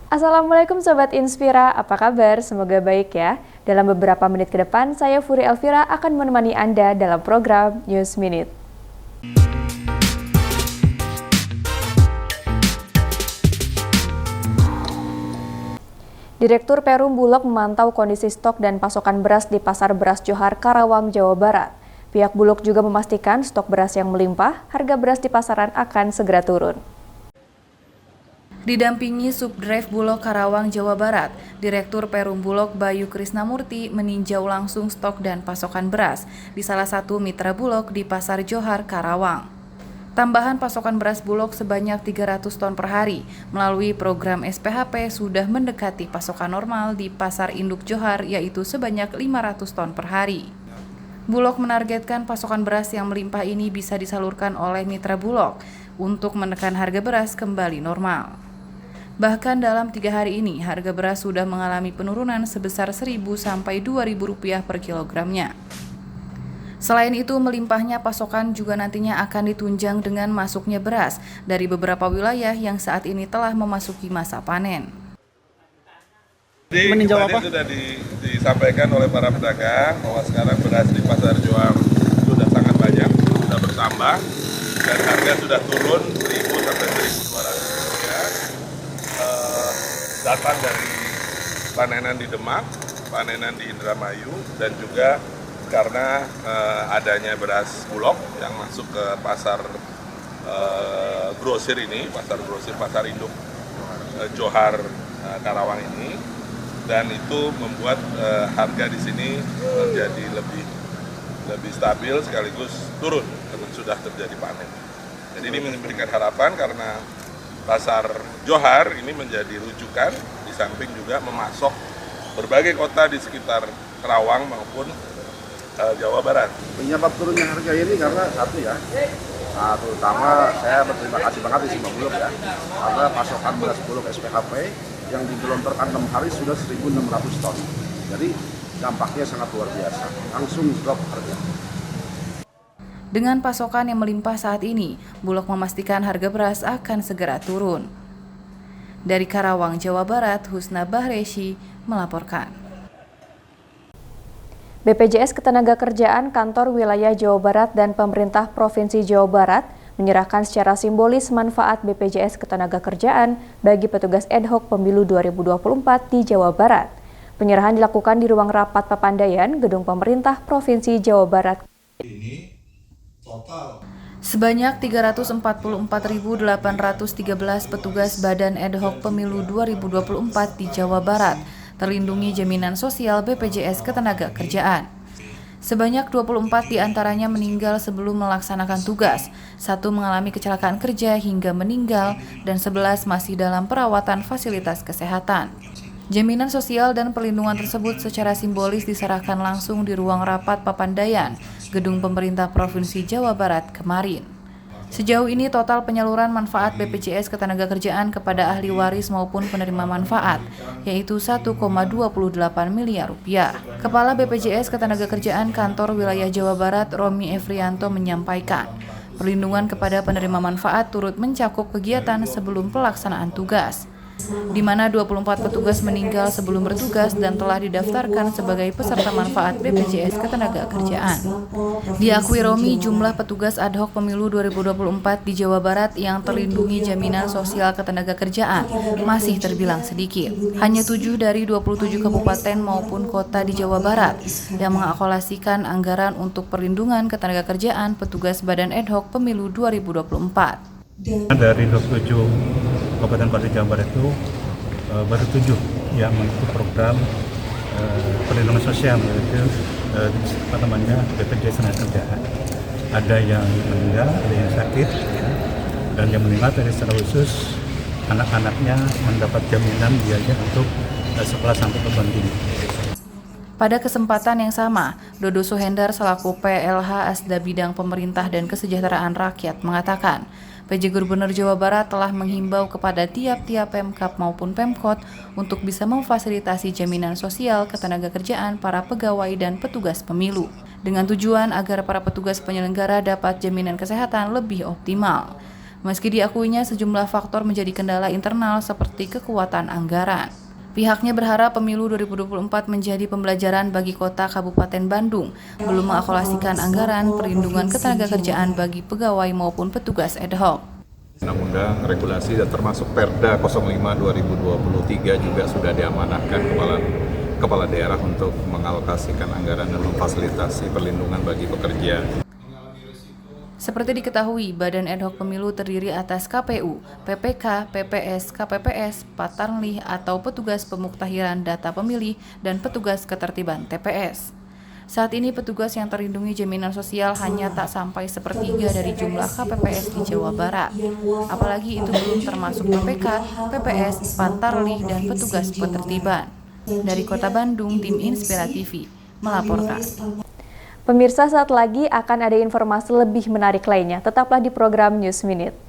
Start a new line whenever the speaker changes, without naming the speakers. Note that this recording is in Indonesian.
Assalamualaikum Sobat Inspira, apa kabar? Semoga baik ya. Dalam beberapa menit ke depan, saya Furi Elvira akan menemani Anda dalam program News Minute. Direktur Perum Bulog memantau kondisi stok dan pasokan beras di Pasar Beras Johar, Karawang, Jawa Barat. Pihak Bulog juga memastikan stok beras yang melimpah, harga beras di pasaran akan segera turun. Didampingi Subdrive Bulog Karawang, Jawa Barat, Direktur Perum Bulog Bayu Krisnamurti meninjau langsung stok dan pasokan beras di salah satu mitra Bulog di Pasar Johar, Karawang. Tambahan pasokan beras Bulog sebanyak 300 ton per hari melalui program SPHP sudah mendekati pasokan normal di Pasar Induk Johar, yaitu sebanyak 500 ton per hari. Bulog menargetkan pasokan beras yang melimpah ini bisa disalurkan oleh mitra Bulog untuk menekan harga beras kembali normal. Bahkan dalam 3 hari ini, harga beras sudah mengalami penurunan sebesar Rp1.000 sampai Rp2.000 per kilogramnya. Selain itu, melimpahnya pasokan juga nantinya akan ditunjang dengan masuknya beras dari beberapa wilayah yang saat ini telah memasuki masa panen.
Jadi kemarin sudah disampaikan oleh para pedagang bahwa sekarang beras di Pasar Johar sudah sangat banyak, sudah bertambah, dan harga sudah turun Rp1.000 sampai Rp1.200. Datang dari panenan di Demak, panenan di Indramayu, dan juga karena adanya beras Bulog yang masuk ke pasar grosir ini, pasar grosir, pasar induk Johar Karawang ini, dan itu membuat harga di sini menjadi lebih stabil sekaligus turun karena sudah terjadi panen. Jadi ini memberikan harapan karena pasar Johar ini menjadi rujukan di samping juga memasok berbagai kota di sekitar Karawang maupun Jawa Barat.
Penyebab turunnya harga ini karena satu ya, terutama saya berterima kasih banget di Simba Bulog ya, karena pasokan beras Bulog SPHP yang digelontorkan 6 hari sudah 1.600 ton. Jadi dampaknya sangat luar biasa, langsung drop harga.
Dengan pasokan yang melimpah saat ini, Bulog memastikan harga beras akan segera turun. Dari Karawang, Jawa Barat, Husna Bahreshi melaporkan. BPJS Ketenagakerjaan Kantor Wilayah Jawa Barat dan Pemerintah Provinsi Jawa Barat menyerahkan secara simbolis manfaat BPJS Ketenagakerjaan bagi petugas ad hoc pemilu 2024 di Jawa Barat. Penyerahan dilakukan di ruang rapat Papandayan, Gedung Pemerintah Provinsi Jawa Barat. Sebanyak 344.813 petugas Badan Ad hoc Pemilu 2024 di Jawa Barat terlindungi jaminan sosial BPJS Ketenagakerjaan. Sebanyak 24 diantaranya meninggal sebelum melaksanakan tugas, 1 mengalami kecelakaan kerja hingga meninggal, dan 11 masih dalam perawatan fasilitas kesehatan. Jaminan sosial dan perlindungan tersebut secara simbolis diserahkan langsung di ruang rapat Papandayan, Gedung Pemerintah Provinsi Jawa Barat kemarin. Sejauh ini total penyaluran manfaat BPJS Ketenagakerjaan kepada ahli waris maupun penerima manfaat, yaitu Rp1,28 miliar. Kepala BPJS Ketenagakerjaan Kantor Wilayah Jawa Barat, Romi Efrianto menyampaikan, perlindungan kepada penerima manfaat turut mencakup kegiatan sebelum pelaksanaan tugas, di mana 24 petugas meninggal sebelum bertugas dan telah didaftarkan sebagai peserta manfaat BPJS Ketenagakerjaan. Diakui Romi, jumlah petugas ad hoc pemilu 2024 di Jawa Barat yang terlindungi jaminan sosial ketenagakerjaan masih terbilang sedikit. Hanya 7 dari 27 kabupaten maupun kota di Jawa Barat yang mengakolasikan anggaran untuk perlindungan ketenagakerjaan petugas Badan Ad hoc Pemilu 2024.
Dari 27 Kabupaten Kota Jawa Barat itu baru 7 yang mengikuti program perlindungan sosial, yaitu BPJS Ketenagakerjaan. Ada yang meninggal, ada yang sakit, ya, dan yang meninggal dari secara khusus anak-anaknya mendapat jaminan biaya untuk sekolah sampai perguruan tinggi.
Pada kesempatan yang sama, Dodo Suhendar selaku PLH Asda Bidang Pemerintah dan Kesejahteraan Rakyat mengatakan, PJ Gubernur Jawa Barat telah menghimbau kepada tiap-tiap Pemkab maupun Pemkot untuk bisa memfasilitasi jaminan sosial ketenagakerjaan para pegawai dan petugas pemilu, dengan tujuan agar para petugas penyelenggara dapat jaminan kesehatan lebih optimal. Meski diakuinya sejumlah faktor menjadi kendala internal seperti kekuatan anggaran. Pihaknya berharap pemilu 2024 menjadi pembelajaran bagi kota Kabupaten Bandung, belum mengalokasikan anggaran perlindungan ketenagakerjaan bagi pegawai maupun petugas ad hoc.
Undang-undang, regulasi dan termasuk Perda 05/2023 juga sudah diamanahkan kepala daerah untuk mengalokasikan anggaran dan memfasilitasi perlindungan bagi pekerja.
Seperti diketahui, Badan Ad Hoc Pemilu terdiri atas KPU, PPK, PPS, KPPS, Patarlih atau petugas pemuktahiran data pemilih, dan petugas ketertiban TPS. Saat ini petugas yang terlindungi jaminan sosial hanya tak sampai sepertiga dari jumlah KPPS di Jawa Barat. Apalagi itu belum termasuk PPK, PPS, Patarlih, dan petugas ketertiban. Dari Kota Bandung, tim Inspira TV melaporkan.
Pemirsa, saat lagi akan ada informasi lebih menarik lainnya. Tetaplah di program News Minute.